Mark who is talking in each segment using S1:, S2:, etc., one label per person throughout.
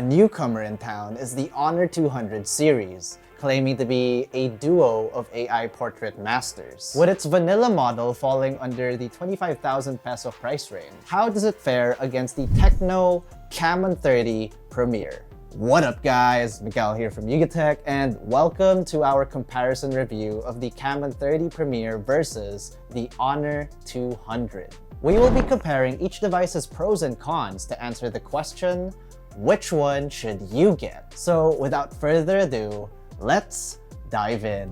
S1: A newcomer in town is the Honor 200 series, claiming to be a duo of AI portrait masters. With its vanilla model falling under the 25,000 peso price range, how does it fare against the TECNO Camon 30 Premier? What up guys, Miguel here from Yugatech, and welcome to our comparison review of the Camon 30 Premier versus the Honor 200. We will be comparing each device's pros and cons to answer the question, which one should you get? So without further ado, let's dive in.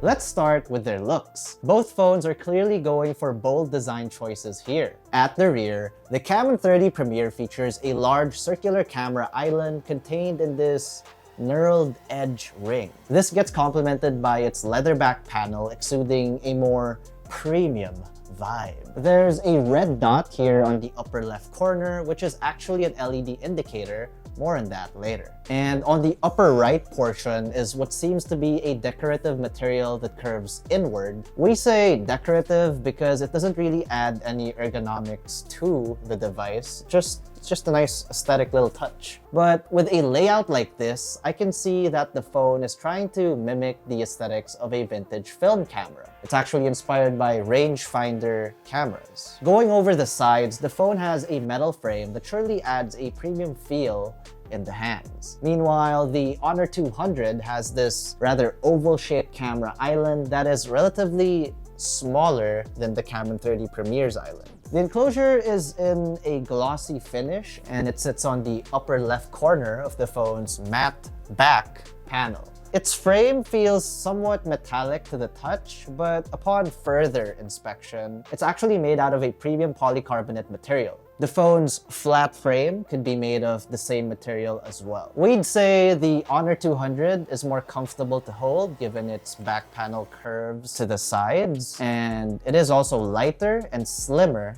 S1: Let's start with their looks. Both phones are clearly going for bold design choices here. At the rear, the Camon 30 Premier features a large circular camera island contained in this knurled edge ring. This gets complemented by its leather back panel exuding a more premium vibe. There's a red dot here on the upper left corner, which is actually an LED indicator. More on that later. And on the upper right portion is what seems to be a decorative material that curves inward. We say decorative because it doesn't really add any ergonomics to the device, it's just a nice aesthetic little touch. But with a layout like this, I can see that the phone is trying to mimic the aesthetics of a vintage film camera. It's actually inspired by rangefinder cameras. Going over the sides, the phone has a metal frame that surely adds a premium feel in the hands. Meanwhile, the Honor 200 has this rather oval-shaped camera island that is relatively smaller than the Camon 30 Premier's island. The enclosure is in a glossy finish and it sits on the upper left corner of the phone's matte back panel. Its frame feels somewhat metallic to the touch, but upon further inspection, it's actually made out of a premium polycarbonate material. The phone's flat frame could be made of the same material as well. We'd say the Honor 200 is more comfortable to hold given its back panel curves to the sides, and it is also lighter and slimmer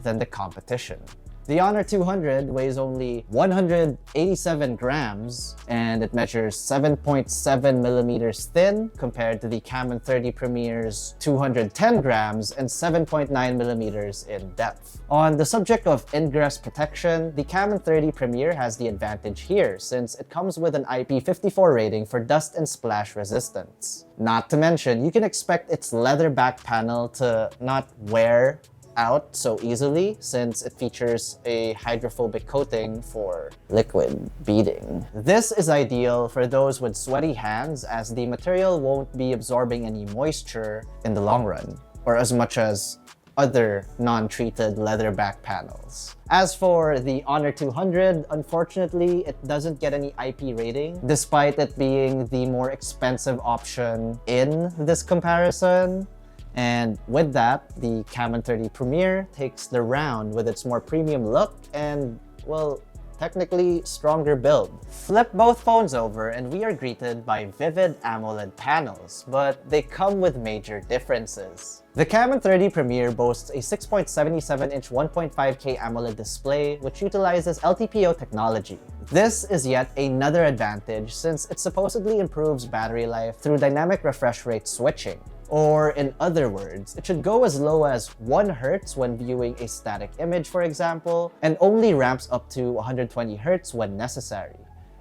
S1: than the competition. The Honor 200 weighs only 187 grams and it measures 7.7 millimeters thin compared to the Camon 30 Premier's 210 grams and 7.9 millimeters in depth. On the subject of ingress protection, the Camon 30 Premier has the advantage here since it comes with an IP54 rating for dust and splash resistance. Not to mention, you can expect its leather back panel to not wear out so easily since it features a hydrophobic coating for liquid beading. This is ideal for those with sweaty hands as the material won't be absorbing any moisture in the long run, or as much as other non-treated leather back panels. As for the Honor 200, unfortunately, it doesn't get any IP rating, despite it being the more expensive option in this comparison. And with that, the Camon 30 Premier takes the round with its more premium look and, well, technically stronger build. Flip both phones over and we are greeted by vivid AMOLED panels, but they come with major differences. The Camon 30 Premier boasts a 6.77-inch 1.5K AMOLED display which utilizes LTPO technology. This is yet another advantage since it supposedly improves battery life through dynamic refresh rate switching. Or in other words, it should go as low as 1 Hz when viewing a static image, for example, and only ramps up to 120 Hz when necessary.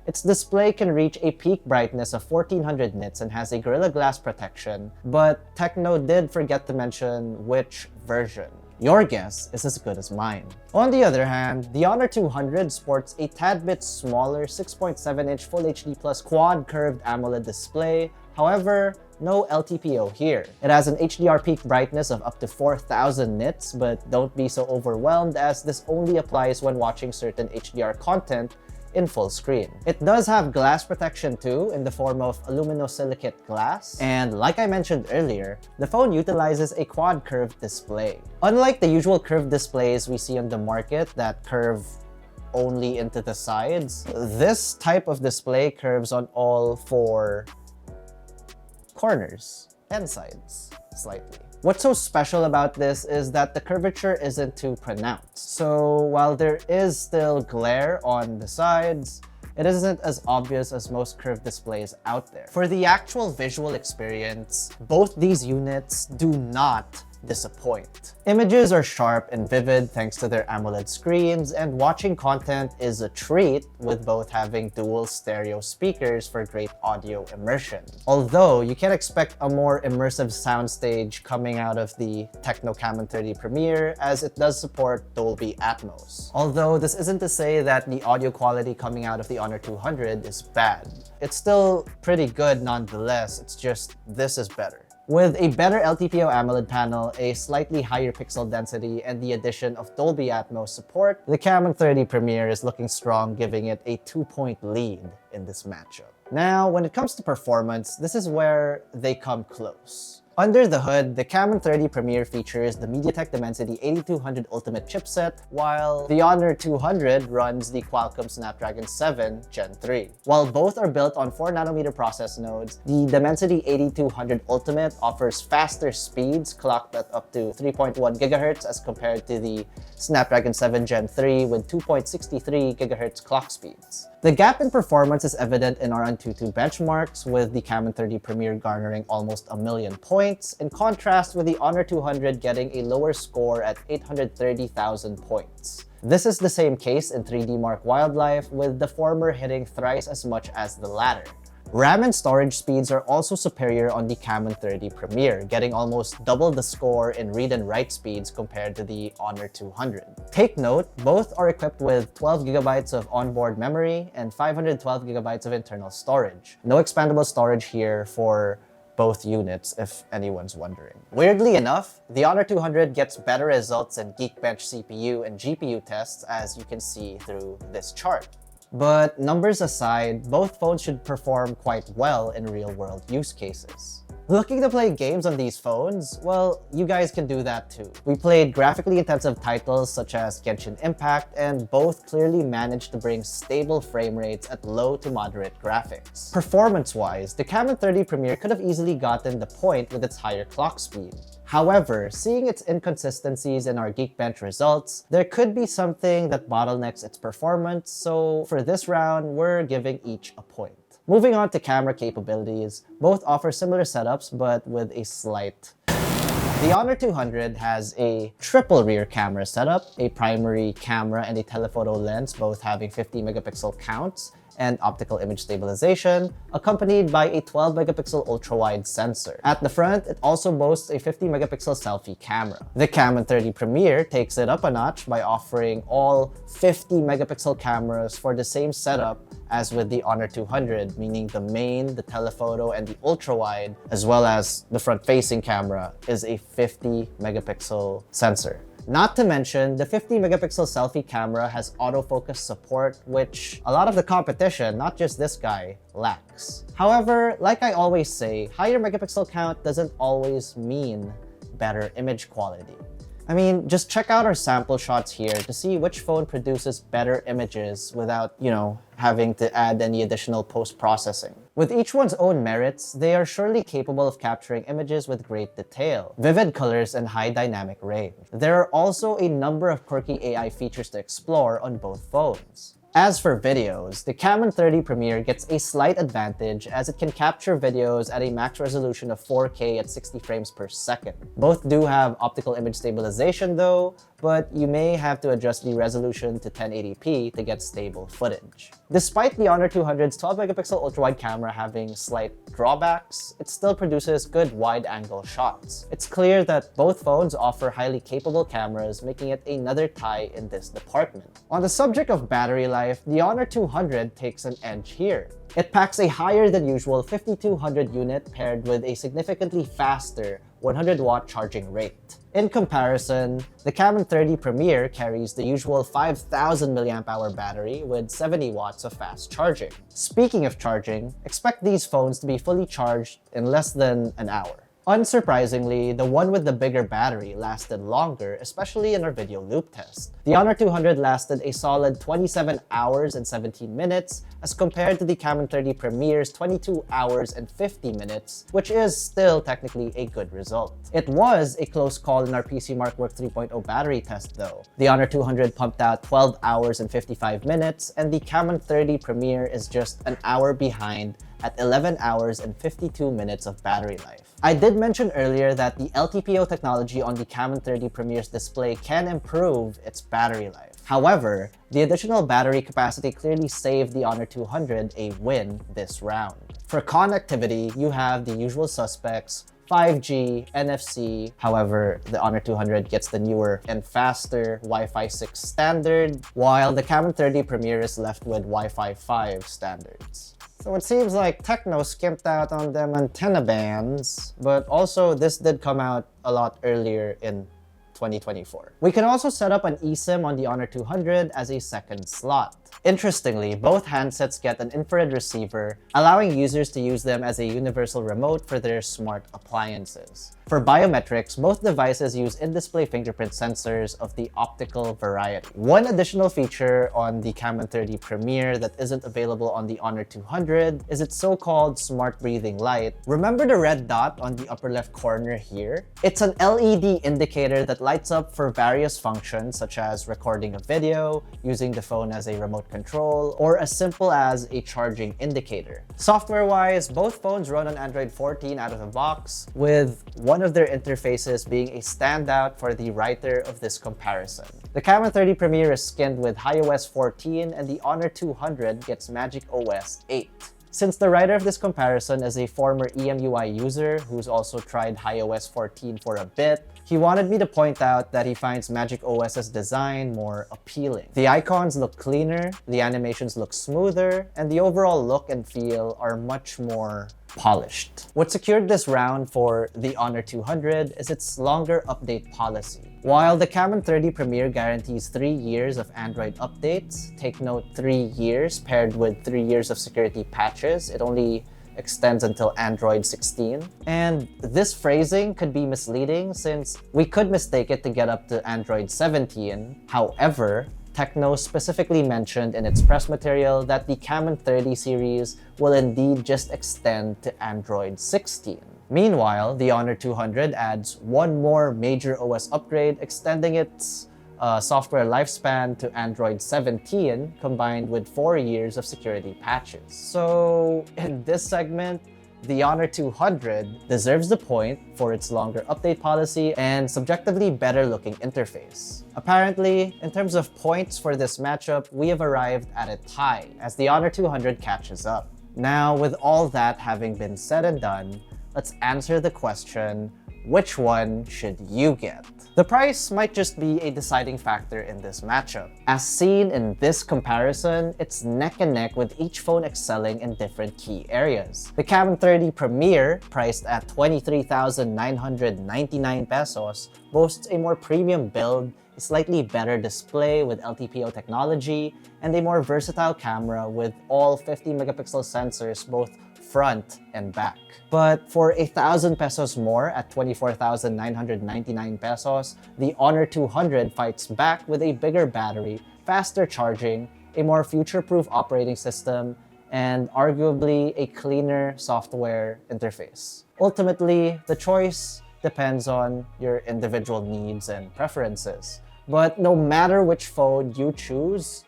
S1: Its display can reach a peak brightness of 1400 nits and has a Gorilla Glass protection, but TECNO did forget to mention which version. Your guess is as good as mine. On the other hand, the Honor 200 sports a tad bit smaller 6.7-inch Full HD Plus quad curved AMOLED display. However, no LTPO here. It has an HDR peak brightness of up to 4000 nits, but don't be so overwhelmed as this only applies when watching certain HDR content in full screen. It does have glass protection too in the form of aluminosilicate glass, and like I mentioned earlier, the phone utilizes a quad curved display. Unlike the usual curved displays we see on the market that curve only into the sides, this type of display curves on all 4 corners and sides slightly. What's so special about this is that the curvature isn't too pronounced. So while there is still glare on the sides, it isn't as obvious as most curved displays out there. For the actual visual experience, both these units do not disappoint. Images are sharp and vivid thanks to their AMOLED screens, and watching content is a treat with both having dual stereo speakers for great audio immersion. Although you can't expect a more immersive soundstage coming out of the TECNO Camon 30 Premiere, as it does support Dolby Atmos. Although this isn't to say that the audio quality coming out of the Honor 200 is bad. It's still pretty good nonetheless, it's just this is better. With a better LTPO AMOLED panel, a slightly higher pixel density, and the addition of Dolby Atmos support, the Camon 30 Premiere is looking strong, giving it a 2-point lead in this matchup. Now, when it comes to performance, this is where they come close. Under the hood, the Camon 30 Premiere features the MediaTek Dimensity 8200 Ultimate chipset, while the Honor 200 runs the Qualcomm Snapdragon 7 Gen 3. While both are built on 4nm process nodes, the Dimensity 8200 Ultimate offers faster speeds, clocked at up to 3.1 GHz as compared to the Snapdragon 7 Gen 3 with 2.63 GHz clock speeds. The gap in performance is evident in our AnTuTu benchmarks, with the Camon 30 Premiere garnering almost 1 million points, in contrast with the Honor 200 getting a lower score at 830,000 points. This is the same case in 3D Mark Wildlife, with the former hitting thrice as much as the latter. RAM and storage speeds are also superior on the Camon 30 Premiere, getting almost double the score in read and write speeds compared to the Honor 200. Take note, both are equipped with 12GB of onboard memory and 512GB of internal storage. No expandable storage here for both units, if anyone's wondering. Weirdly enough, the Honor 200 gets better results in Geekbench CPU and GPU tests, as you can see through this chart. But numbers aside, both phones should perform quite well in real-world use cases. Looking to play games on these phones? Well, you guys can do that too. We played graphically intensive titles such as Genshin Impact, and both clearly managed to bring stable frame rates at low to moderate graphics. Performance-wise, the Camon 30 Premiere could have easily gotten the point with its higher clock speed. However, seeing its inconsistencies in our Geekbench results, there could be something that bottlenecks its performance, so for this round, we're giving each a point. Moving on to camera capabilities, both offer similar setups but with a slight. The Honor 200 has a triple rear camera setup, a primary camera and a telephoto lens, both having 50 megapixel counts, and optical image stabilization, accompanied by a 12 megapixel ultra-wide sensor. At the front, it also boasts a 50 megapixel selfie camera. The Camon 30 Premiere takes it up a notch by offering all 50 megapixel cameras for the same setup as with the Honor 200, meaning the main, the telephoto, and the ultra-wide, as well as the front-facing camera, is a 50 megapixel sensor. Not to mention, the 50 megapixel selfie camera has autofocus support, which a lot of the competition, not just this guy, lacks. However, like I always say, higher megapixel count doesn't always mean better image quality. I mean, just check out our sample shots here to see which phone produces better images without, having to add any additional post-processing. With each one's own merits, they are surely capable of capturing images with great detail, vivid colors, and high dynamic range. There are also a number of quirky AI features to explore on both phones. As for videos, the Camon 30 Premiere gets a slight advantage as it can capture videos at a max resolution of 4K at 60 frames per second. Both do have optical image stabilization though, but you may have to adjust the resolution to 1080p to get stable footage. Despite the Honor 200's 12 megapixel ultra-wide camera having slight drawbacks, it still produces good wide-angle shots. It's clear that both phones offer highly capable cameras, making it another tie in this department. On the subject of battery life, the Honor 200 takes an edge here. It packs a higher than usual 5200 unit paired with a significantly faster 100-watt charging rate. In comparison, the Camon 30 Premiere carries the usual 5000 mAh battery with 70 watts of fast charging. Speaking of charging, expect these phones to be fully charged in less than an hour. Unsurprisingly, the one with the bigger battery lasted longer, especially in our video loop test. The Honor 200 lasted a solid 27 hours and 17 minutes as compared to the Camon 30 Premiere's 22 hours and 50 minutes, which is still technically a good result. It was a close call in our PC Mark Work 3.0 battery test though. The Honor 200 pumped out 12 hours and 55 minutes, and the Camon 30 Premiere is just an hour behind at 11 hours and 52 minutes of battery life. I did mention earlier that the LTPO technology on the Camon 30 Premier's display can improve its battery life. However, the additional battery capacity clearly saved the Honor 200 a win this round. For connectivity, you have the usual suspects: 5G, NFC. However, the Honor 200 gets the newer and faster Wi-Fi 6 standard, while the Camon 30 Premier is left with Wi-Fi 5 standards. So it seems like TECNO skimped out on them antenna bands, but also this did come out a lot earlier in 2024. We can also set up an eSIM on the Honor 200 as a second slot. Interestingly, both handsets get an infrared receiver, allowing users to use them as a universal remote for their smart appliances. For biometrics, both devices use in-display fingerprint sensors of the optical variety. One additional feature on the Camon 30 Premier that isn't available on the Honor 200 is its so-called smart breathing light. Remember the red dot on the upper left corner here? It's an LED indicator that lights up for various functions such as recording a video, using the phone as a remote control, or as simple as a charging indicator. Software-wise, both phones run on Android 14 out of the box, with one of their interfaces being a standout for the writer of this comparison. The Camon 30 Premier is skinned with iOS 14 and the Honor 200 gets Magic OS 8. Since the writer of this comparison is a former EMUI user who's also tried iOS 14 for a bit, he wanted me to point out that he finds Magic OS's design more appealing. The icons look cleaner, the animations look smoother, and the overall look and feel are much more polished. What secured this round for the Honor 200 is its longer update policy. While the Camon 30 Premier guarantees 3 years of Android updates, take note 3 years paired with 3 years of security patches, it only extends until Android 16. And this phrasing could be misleading since we could mistake it to get up to Android 17. However, TECNO specifically mentioned in its press material that the Camon 30 series will indeed just extend to Android 16. Meanwhile, the Honor 200 adds one more major OS upgrade, extending its software lifespan to Android 17, combined with 4 years of security patches. So in this segment, the Honor 200 deserves the point for its longer update policy and subjectively better looking interface. Apparently, in terms of points for this matchup, we have arrived at a tie as the Honor 200 catches up. Now, with all that having been said and done, let's answer the question, which one should you get? The price might just be a deciding factor in this matchup. As seen in this comparison, it's neck and neck with each phone excelling in different key areas. The Camon 30 Premier, priced at 23,999 pesos, boasts a more premium build, a slightly better display with LTPO technology, and a more versatile camera with all 50 megapixel sensors both front and back. But for 1,000 pesos more at 24,999 pesos, the Honor 200 fights back with a bigger battery, faster charging, a more future-proof operating system, and arguably a cleaner software interface. Ultimately, the choice depends on your individual needs and preferences. But no matter which phone you choose,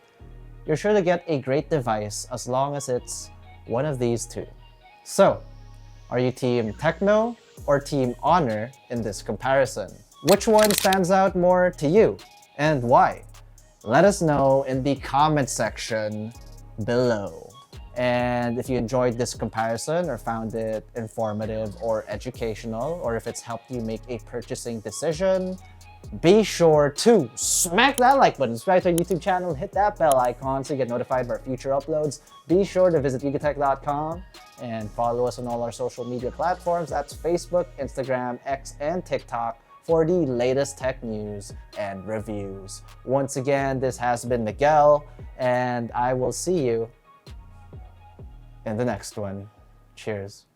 S1: you're sure to get a great device as long as it's one of these two. So, are you Team TECNO or Team Honor in this comparison? Which one stands out more to you, and why? Let us know in the comment section below. And if you enjoyed this comparison or found it informative or educational, or if it's helped you make a purchasing decision, be sure to smack that like button, subscribe to our YouTube channel, hit that bell icon so you get notified of our future uploads. Be sure to visit gigatech.com and follow us on all our social media platforms. That's Facebook, Instagram, X, and TikTok for the latest tech news and reviews. Once again, this has been Miguel, and I will see you in the next one. Cheers.